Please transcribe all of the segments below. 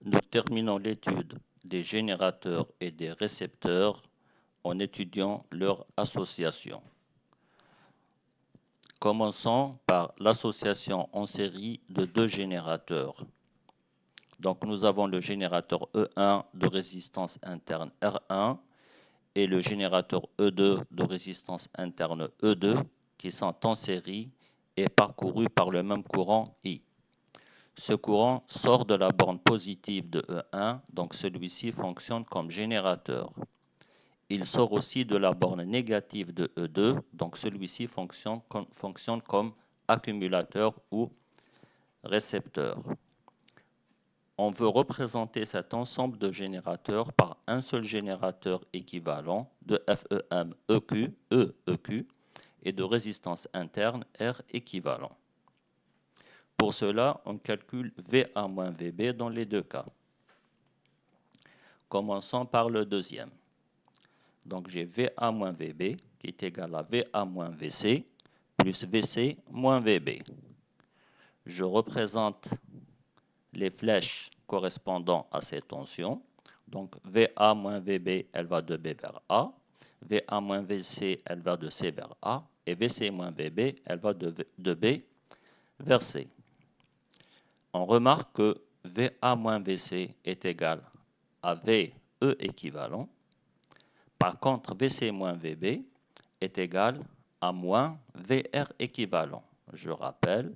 Nous terminons l'étude des générateurs et des récepteurs en étudiant leur association. Commençons par l'association en série de deux générateurs. Donc nous avons le générateur E1 de résistance interne R1 et le générateur E2 de résistance interne E2 qui sont en série et parcourus par le même courant I. Ce courant sort de la borne positive de E1, donc celui-ci fonctionne comme générateur. Il sort aussi de la borne négative de E2, donc celui-ci fonctionne comme accumulateur ou récepteur. On veut représenter cet ensemble de générateurs par un seul générateur équivalent de FEM EQ, EEQ et de résistance interne R équivalent. Pour cela, on calcule VA-VB dans les deux cas. Commençons par le deuxième. Donc j'ai VA-VB qui est égal à VA-VC plus VC moins VB. Je représente les flèches correspondant à ces tensions. Donc VA moins VB, elle va de B vers A. VA moins VC, elle va de C vers A. Et VC moins VB, elle va de B vers C. On remarque que VA moins VC est égal à VE équivalent. Par contre, VC moins VB est égal à moins VR équivalent. Je rappelle,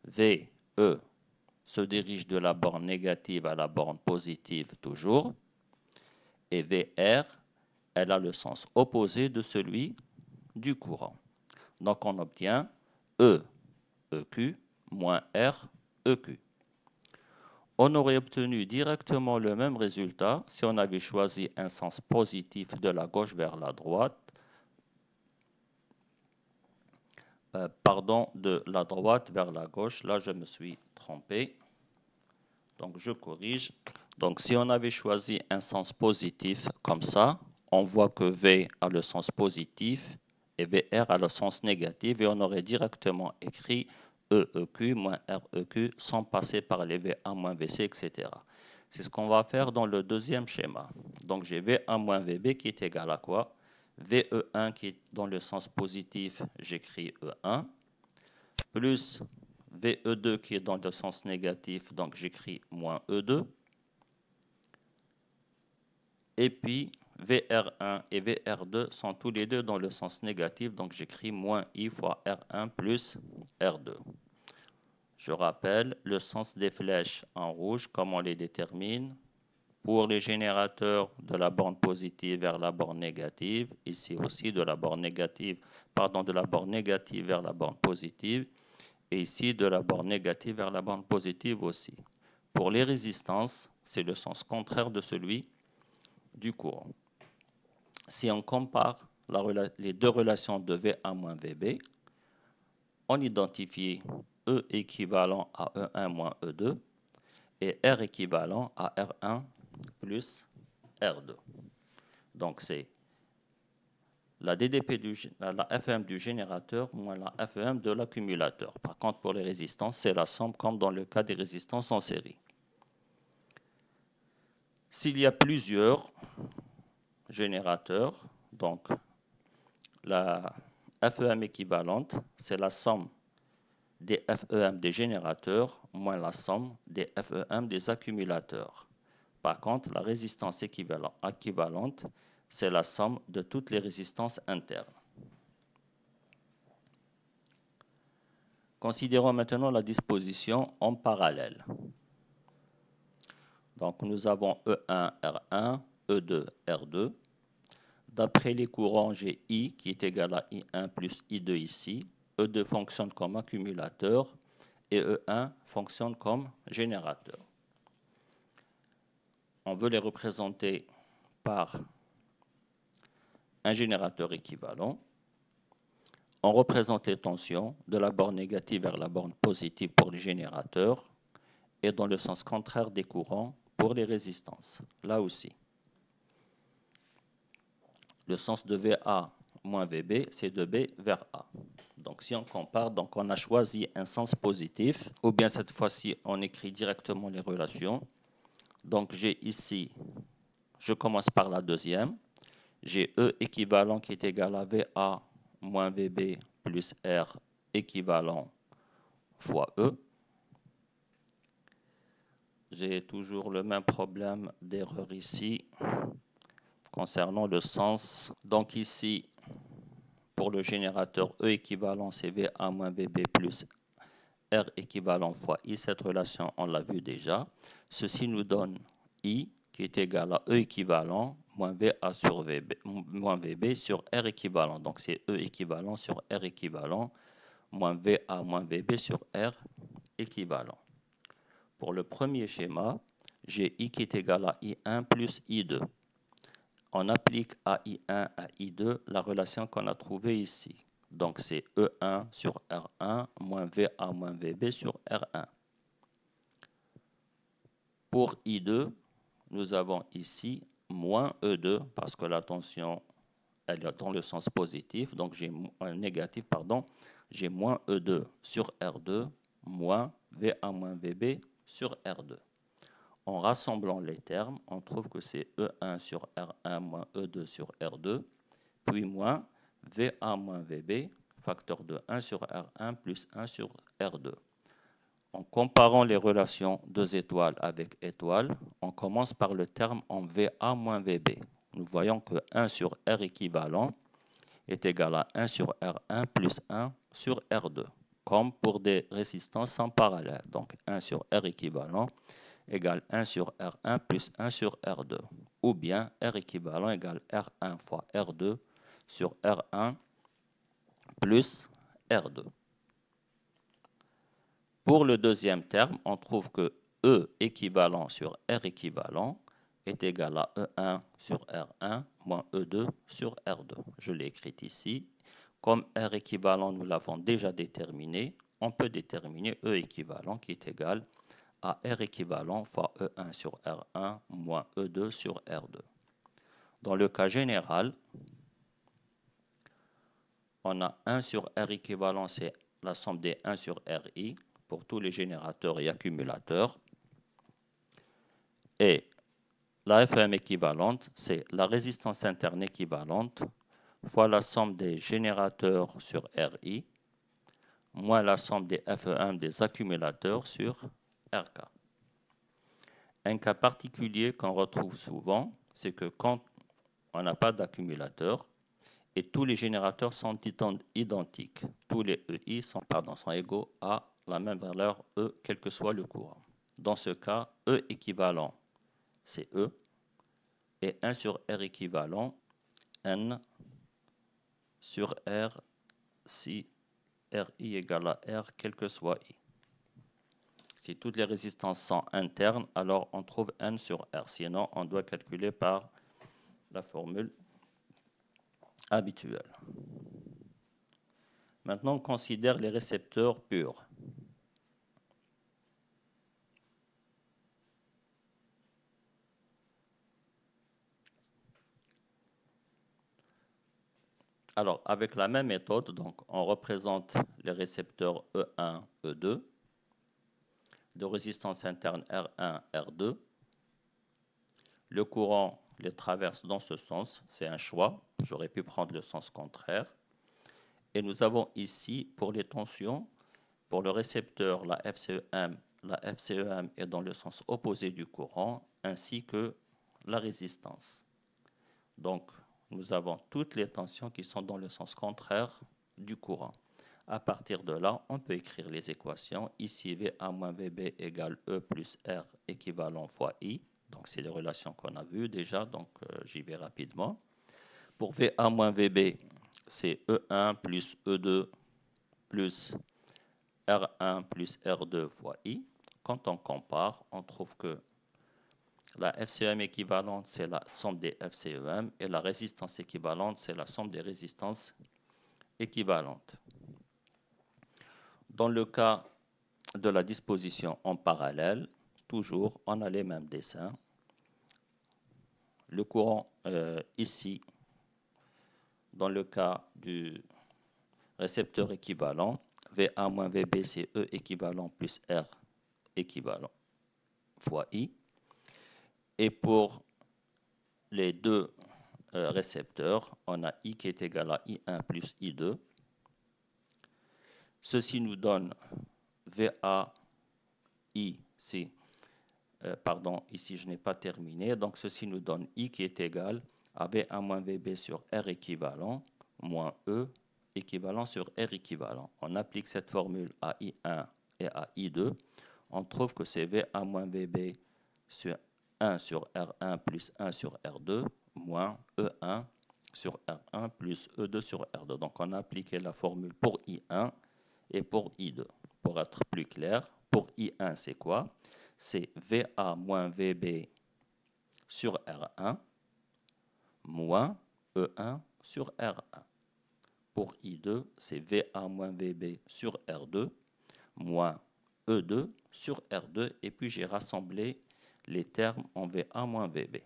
VE se dirige de la borne négative à la borne positive toujours, et VR, elle a le sens opposé de celui du courant. Donc on obtient E, EQ moins R, EQ. On aurait obtenu directement le même résultat si on avait choisi un sens positif de la gauche vers la droite, de la droite vers la gauche. Là, je me suis trompé. Donc, je corrige. Donc, si on avait choisi un sens positif comme ça, on voit que V a le sens positif et VR a le sens négatif et on aurait directement écrit EEQ moins REQ sans passer par les VA moins VC, etc. C'est ce qu'on va faire dans le deuxième schéma. Donc, j'ai VA moins VB qui est égal à quoi? VE1 qui est dans le sens positif, j'écris E1, plus VE2 qui est dans le sens négatif, donc j'écris moins E2. Et puis VR1 et VR2 sont tous les deux dans le sens négatif, donc j'écris moins I fois R1 plus R2. Je rappelle le sens des flèches en rouge, comment on les détermine. Pour les générateurs de la borne positive vers la borne négative, ici aussi de la borne négative, de la borne négative vers la borne positive, et ici de la borne négative vers la borne positive aussi. Pour les résistances, c'est le sens contraire de celui du courant. Si on compare les deux relations de VA moins VB, on identifie E équivalent à E1 moins E2 et R équivalent à R1 plus R2. Donc c'est la DDP la FEM du générateur moins la FEM de l'accumulateur. Par contre, pour les résistances, c'est la somme comme dans le cas des résistances en série. S'il y a plusieurs générateurs, donc la FEM équivalente, c'est la somme des FEM des générateurs moins la somme des FEM des accumulateurs. Par contre, la résistance équivalente, c'est la somme de toutes les résistances internes. Considérons maintenant la disposition en parallèle. Donc nous avons E1, R1, E2, R2. D'après les courants, j'ai I qui est égal à I1 plus I2 ici. E2 fonctionne comme accumulateur et E1 fonctionne comme générateur. On veut les représenter par un générateur équivalent. On représente les tensions de la borne négative vers la borne positive pour les générateurs et dans le sens contraire des courants pour les résistances. Là aussi. Le sens de VA moins VB, c'est de B vers A. Donc si on compare, donc on a choisi un sens positif, ou bien cette fois-ci, on écrit directement les relations. Donc j'ai ici, je commence par la deuxième. J'ai E équivalent qui est égal à VA moins VB plus R équivalent fois E. J'ai toujours le même problème d'erreur ici concernant le sens. Donc ici, pour le générateur E équivalent, c'est VA moins VB plus R équivalent fois I. Cette relation, on l'a vu déjà. Ceci nous donne I qui est égal à E équivalent moins VA sur VB, moins VB sur R équivalent. Donc c'est E équivalent sur R équivalent moins VA moins VB sur R équivalent. Pour le premier schéma, j'ai I qui est égal à I1 plus I2. On applique à I1 à I2 la relation qu'on a trouvée ici. Donc c'est E1 sur R1 moins VA moins VB sur R1. Pour I2, nous avons ici moins E2 parce que la tension elle est dans le sens positif. Donc j'ai négatif, pardon. J'ai moins E2 sur R2 moins VA moins VB sur R2. En rassemblant les termes, on trouve que c'est E1 sur R1 moins E2 sur R2, puis moins VA moins VB, facteur de 1 sur R1 plus 1 sur R2. En comparant les relations 2 étoiles avec étoiles, on commence par le terme en VA moins VB. Nous voyons que 1 sur R équivalent est égal à 1 sur R1 plus 1 sur R2, comme pour des résistances en parallèle. Donc 1 sur R équivalent égale 1 sur R1 plus 1 sur R2. Ou bien R équivalent égale R1 fois R2 sur R1 plus R2. Pour le deuxième terme, on trouve que E équivalent sur R équivalent est égal à E1 sur R1 moins E2 sur R2. Je l'ai écrit ici. Comme R équivalent, nous l'avons déjà déterminé, on peut déterminer E équivalent qui est égal à R équivalent fois E1 sur R1 moins E2 sur R2. Dans le cas général, on a 1 sur R équivalent, c'est la somme des 1 sur RI pour tous les générateurs et accumulateurs. Et la FEM équivalente, c'est la résistance interne équivalente fois la somme des générateurs sur RI moins la somme des FEM des accumulateurs sur RK. Un cas particulier qu'on retrouve souvent, c'est que quand on n'a pas d'accumulateur et tous les générateurs sont identiques, tous les EI sont égaux à la même valeur E, quel que soit le courant. Dans ce cas, E équivalent, c'est E, et 1 sur R équivalent, N sur R si RI égale à R, quel que soit I. Si toutes les résistances sont internes, alors on trouve N sur R. Sinon, on doit calculer par la formule habituelle. Maintenant, on considère les récepteurs purs. Alors, avec la même méthode, donc, on représente les récepteurs E1, E2, de résistance interne R1, R2. Le courant les traverse dans ce sens, c'est un choix. J'aurais pu prendre le sens contraire. Et nous avons ici, pour les tensions, pour le récepteur, la FCEM est dans le sens opposé du courant, ainsi que la résistance. Donc, nous avons toutes les tensions qui sont dans le sens contraire du courant. À partir de là, on peut écrire les équations. Ici, VA moins VB égale E plus R équivalent fois I. Donc, c'est les relations qu'on a vues déjà, donc j'y vais rapidement. Pour VA moins VB, c'est E1 plus E2 plus R1 plus R2 fois I. Quand on compare, on trouve que la FCEM équivalente, c'est la somme des FCEM, et la résistance équivalente, c'est la somme des résistances équivalentes. Dans le cas de la disposition en parallèle, toujours, on a les mêmes dessins. Le courant ici, dans le cas du récepteur équivalent, VA moins VB, c'est E équivalent plus R équivalent fois I. Et pour les deux récepteurs, on a I qui est égal à I1 plus I2. Ceci nous donne VA, ici je n'ai pas terminé. Donc ceci nous donne I qui est égal à V1 moins VB sur R équivalent moins E équivalent sur R équivalent. On applique cette formule à I1 et à I2. On trouve que c'est V1 moins VB sur 1 sur R1 plus 1 sur R2 moins E1 sur R1 plus E2 sur R2. Donc on a appliqué la formule pour I1 et pour I2. Pour être plus clair, pour I1 c'est quoi? C'est VA moins VB sur R1 moins E1 sur R1. Pour I2, c'est VA moins VB sur R2 moins E2 sur R2. Et puis j'ai rassemblé les termes en VA moins VB.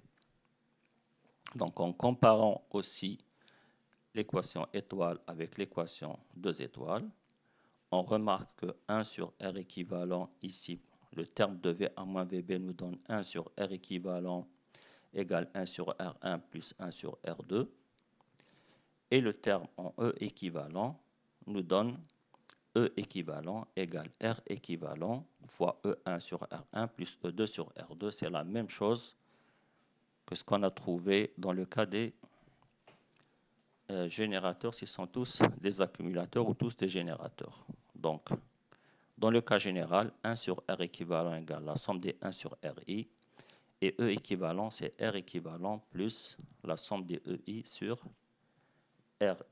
Donc en comparant aussi l'équation étoile avec l'équation 2 étoiles, on remarque que 1 sur R équivalent, ici, le terme de VA moins VB nous donne 1 sur R équivalent égale 1 sur R1 plus 1 sur R2. Et le terme en E équivalent nous donne E équivalent égale R équivalent fois E1 sur R1 plus E2 sur R2. C'est la même chose que ce qu'on a trouvé dans le cas des générateurs, s'ils sont tous des accumulateurs ou tous des générateurs. Donc, dans le cas général, 1 sur R équivalent égale la somme des 1 sur RI. Et E équivalent, c'est R équivalent plus la somme des EI sur RI.